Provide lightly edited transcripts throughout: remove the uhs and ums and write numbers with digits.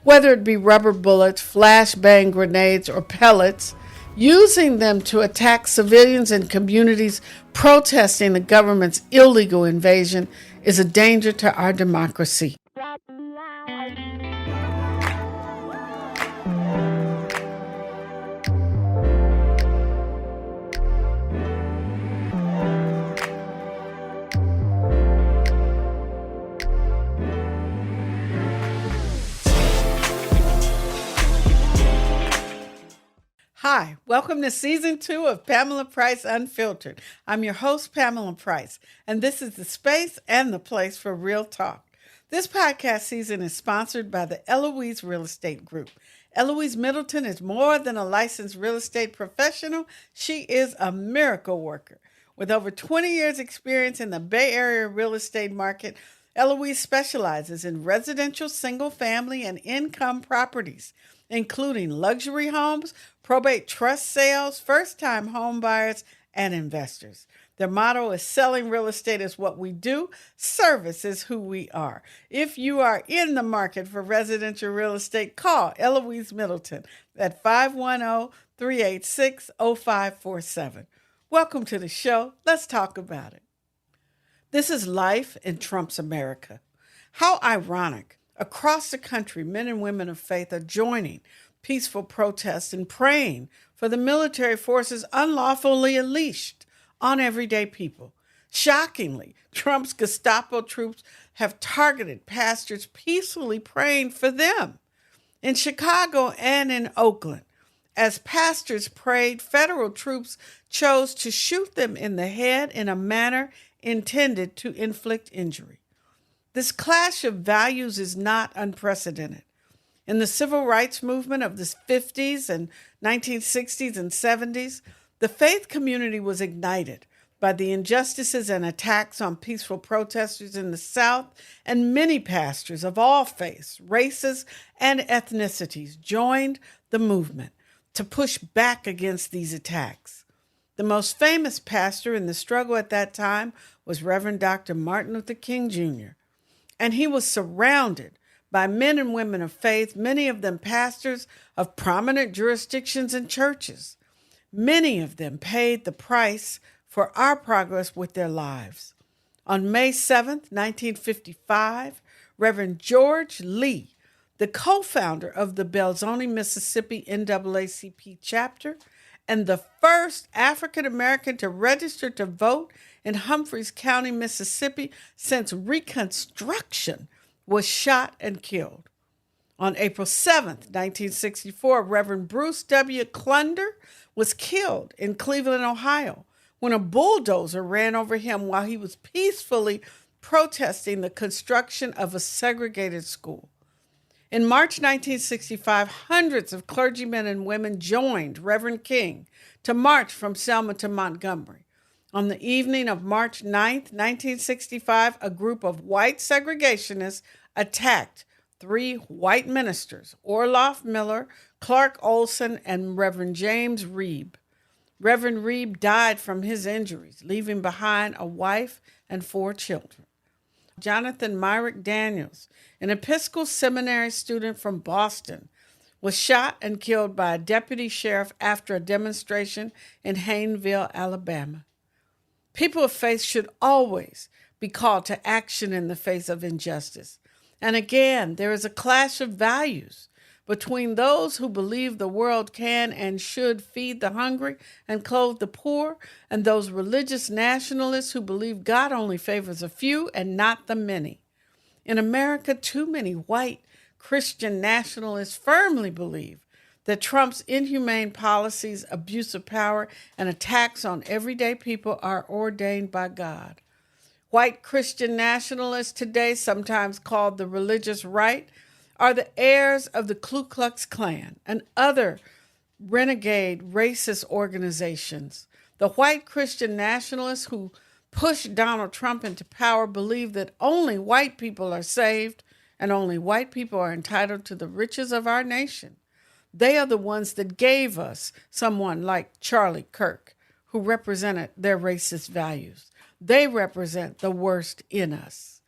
whether it be rubber bullets, flashbang grenades, or pellets, using them to attack civilians and communities protesting the government's illegal invasion is a danger to our democracy. Hi, welcome to Season 2 of Pamela Price Unfiltered. I'm your host, Pamela Price, and this is the space and the place for real talk. This podcast season is sponsored by the Eloise Real Estate Group. Eloise Middleton is more than a licensed real estate professional. She is a miracle worker. With over 20 years' experience in the Bay Area real estate market, Eloise specializes in residential, single-family, and income properties, including luxury homes, probate trust sales, first-time home buyers, and investors. Their motto is selling real estate is what we do, service is who we are. If you are in the market for residential real estate, call Eloise Middleton at 510-386-0547. Welcome to the show. Let's talk about it. This is life in Trump's America. How ironic. Across the country, men and women of faith are joining peaceful protests and praying for the military forces unlawfully unleashed on everyday people. Shockingly, Trump's Gestapo troops have targeted pastors peacefully praying for them. In Chicago and in Oakland, as pastors prayed, federal troops chose to shoot them in the head in a manner intended to inflict injury. This clash of values is not unprecedented. In the civil rights movement of the 50s and 1960s and 70s, the faith community was ignited by the injustices and attacks on peaceful protesters in the South, and many pastors of all faiths, races, and ethnicities joined the movement to push back against these attacks. The most famous pastor in the struggle at that time was Reverend Dr. Martin Luther King Jr., and he was surrounded by men and women of faith, many of them pastors of prominent jurisdictions and churches. Many of them paid the price for our progress with their lives. On May 7th, 1955, Reverend George Lee, the co-founder of the Belzoni, Mississippi NAACP chapter, and the first African-American to register to vote in Humphreys County, Mississippi since Reconstruction, was shot and killed. On April 7th, 1964, Reverend Bruce W. Klunder was killed in Cleveland, Ohio, when a bulldozer ran over him while he was peacefully protesting the construction of a segregated school. In March 1965, hundreds of clergymen and women joined Reverend King to march from Selma to Montgomery. On the evening of March 9th, 1965, a group of white segregationists attacked three white ministers, Orloff Miller, Clark Olson, and Reverend James Reeb. Reverend Reeb died from his injuries, leaving behind a wife and 4 children. Jonathan Myrick Daniels, an Episcopal seminary student from Boston, was shot and killed by a deputy sheriff after a demonstration in Hayneville, Alabama. People of faith should always be called to action in the face of injustice. And again, there is a clash of values between those who believe the world can and should feed the hungry and clothe the poor, and those religious nationalists who believe God only favors a few and not the many. In America, too many white Christian nationalists firmly believe that Trump's inhumane policies, abuse of power, and attacks on everyday people are ordained by God. White Christian nationalists today, sometimes called the religious right, are the heirs of the Ku Klux Klan and other renegade racist organizations. The white Christian nationalists who pushed Donald Trump into power believe that only white people are saved and only white people are entitled to the riches of our nation. They are the ones that gave us someone like Charlie Kirk, who represented their racist values. They represent the worst in us.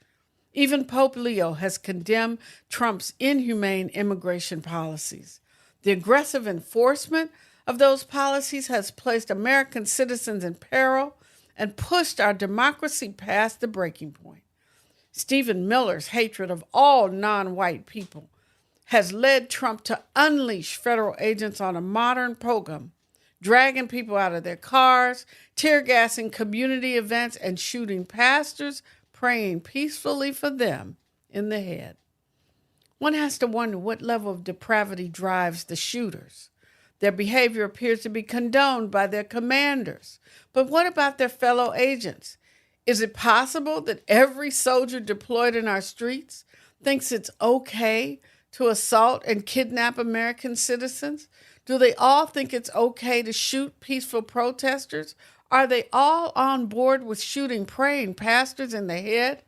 Even Pope Leo has condemned Trump's inhumane immigration policies. The aggressive enforcement of those policies has placed American citizens in peril and pushed our democracy past the breaking point. Stephen Miller's hatred of all non-white people has led Trump to unleash federal agents on a modern program, dragging people out of their cars, tear gassing community events, and shooting pastors praying peacefully for them in the head. One has to wonder what level of depravity drives the shooters. Their behavior appears to be condoned by their commanders. But what about their fellow agents? Is it possible that every soldier deployed in our streets thinks it's okay to assault and kidnap American citizens? Do they all think it's okay to shoot peaceful protesters? Are they all on board with shooting praying pastors in the head?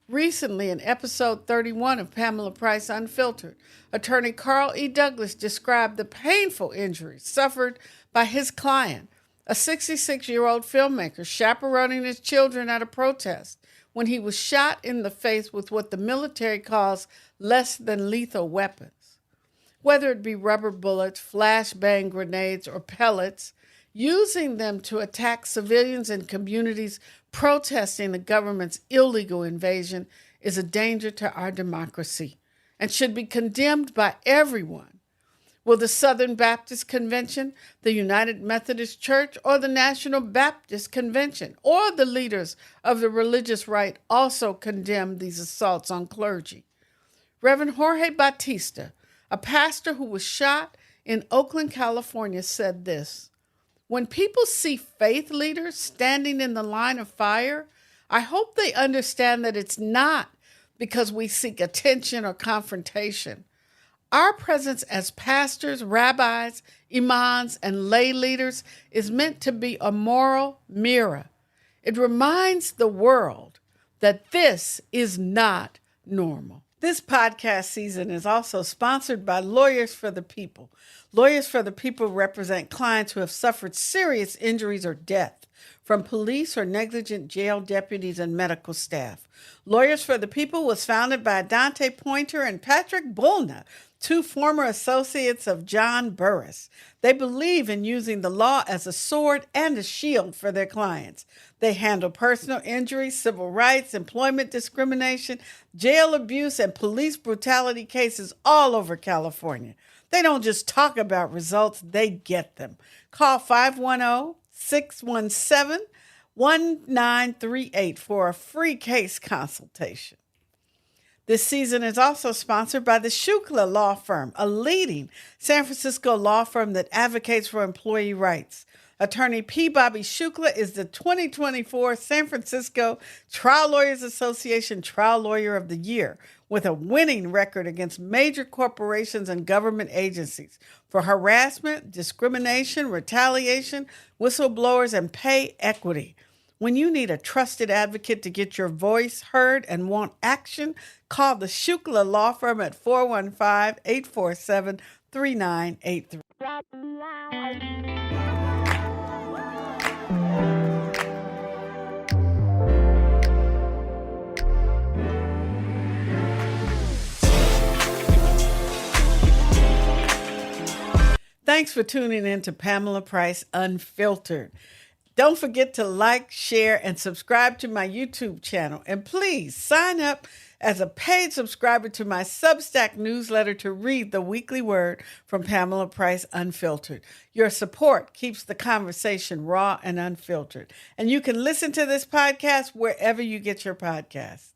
Recently, in episode 31 of Pamela Price Unfiltered, attorney Carl E. Douglas described the painful injuries suffered by his client, a 66-year-old filmmaker chaperoning his children at a protest when he was shot in the face with what the military calls less than lethal weapons. Whether it be rubber bullets, flashbang grenades, or pellets, using them to attack civilians and communities protesting the government's illegal invasion is a danger to our democracy and should be condemned by everyone. Will the Southern Baptist Convention, the United Methodist Church, or the National Baptist Convention, or the leaders of the religious right also condemn these assaults on clergy? Reverend Jorge Batista, a pastor who was shot in Oakland, California, said this: "When people see faith leaders standing in the line of fire, I hope they understand that it's not because we seek attention or confrontation. Our presence as pastors, rabbis, imams, and lay leaders is meant to be a moral mirror. It reminds the world that this is not normal." This podcast season is also sponsored by Lawyers for the People. Lawyers for the People represent clients who have suffered serious injuries or death from police or negligent jail deputies and medical staff. Lawyers for the People was founded by Dante Pointer and Patrick Bullner, two former associates of John Burris. They believe in using the law as a sword and a shield for their clients. They handle personal injury, civil rights, employment discrimination, jail abuse, and police brutality cases all over California. They don't just talk about results, they get them. Call 510-617-1938 for a free case consultation. This season is also sponsored by the Shukla Law Firm, a leading San Francisco law firm that advocates for employee rights. Attorney P. Bobby Shukla is the 2024 San Francisco Trial Lawyers Association Trial Lawyer of the Year, with a winning record against major corporations and government agencies for harassment, discrimination, retaliation, whistleblowers, and pay equity. When you need a trusted advocate to get your voice heard and want action, call the Shukla Law Firm at 415-847-3983. Thanks for tuning in to Pamela Price Unfiltered. Don't forget to like, share, and subscribe to my YouTube channel. And please sign up as a paid subscriber to my Substack newsletter to read the weekly word from Pamela Price Unfiltered. Your support keeps the conversation raw and unfiltered. And you can listen to this podcast wherever you get your podcasts.